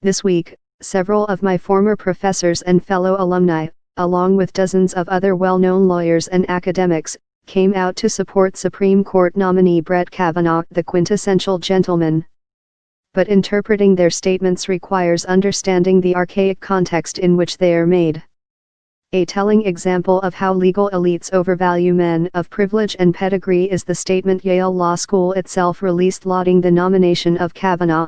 This week, several of my former professors and fellow alumni, along with dozens of other well-known lawyers and academics, came out to support Supreme Court nominee Brett Kavanaugh, the quintessential gentleman. But interpreting their statements requires understanding the archaic context in which they are made. A telling example of how legal elites overvalue men of privilege and pedigree is the statement Yale Law School itself released lauding the nomination of Kavanaugh.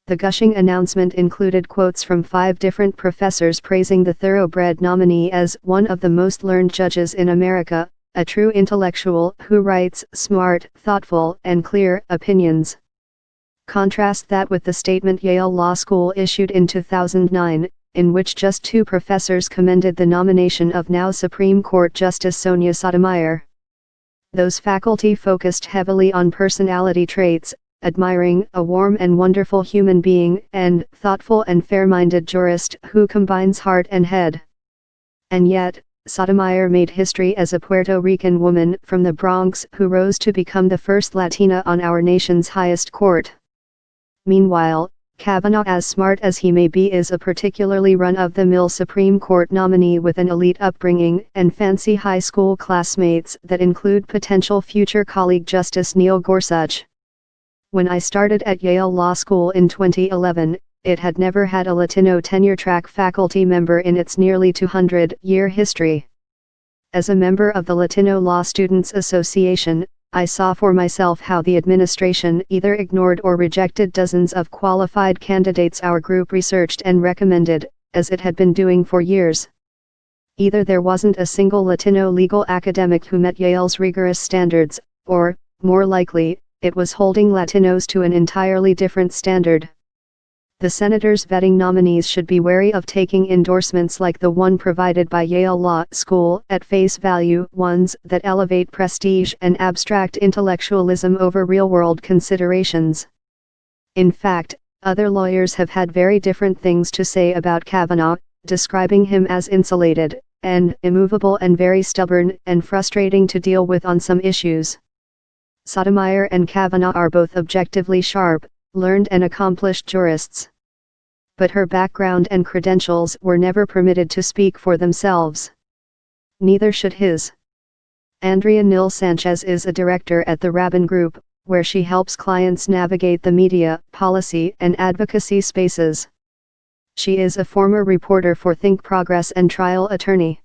The gushing announcement included quotes from 5 different professors praising the thoroughbred nominee as one of the most learned judges in America, a true intellectual who writes smart, thoughtful, and clear opinions. Contrast that with the statement Yale Law School issued in 2009, in which just 2 professors commended the nomination of now Supreme Court Justice Sonia Sotomayor. Those faculty focused heavily on personality traits, admiring a warm and wonderful human being and thoughtful and fair-minded jurist who combines heart and head. And yet, Sotomayor made history as a Puerto Rican woman from the Bronx who rose to become the first Latina on our nation's highest court. Meanwhile, Kavanaugh, as smart as he may be, is a particularly run-of-the-mill Supreme Court nominee with an elite upbringing and fancy high school classmates that include potential future colleague Justice Neil Gorsuch. When I started at Yale Law School in 2011, it had never had a Latino tenure-track faculty member in its nearly 200-year history. As a member of the Latino Law Students Association, I saw for myself how the administration either ignored or rejected dozens of qualified candidates our group researched and recommended, as it had been doing for years. Either there wasn't a single Latino legal academic who met Yale's rigorous standards, or, more likely, it was holding Latinos to an entirely different standard. The senators vetting nominees should be wary of taking endorsements like the one provided by Yale Law School at face value, ones that elevate prestige and abstract intellectualism over real-world considerations. In fact, other lawyers have had very different things to say about Kavanaugh, describing him as insulated, and immovable and very stubborn and frustrating to deal with on some issues. Sotomayor and Kavanaugh are both objectively sharp, learned and accomplished jurists. But her background and credentials were never permitted to speak for themselves. Neither should his. Andrea Nil Sanchez is a director at the Rabin Group, where she helps clients navigate the media, policy and advocacy spaces. She is a former reporter for Think Progress and trial attorney.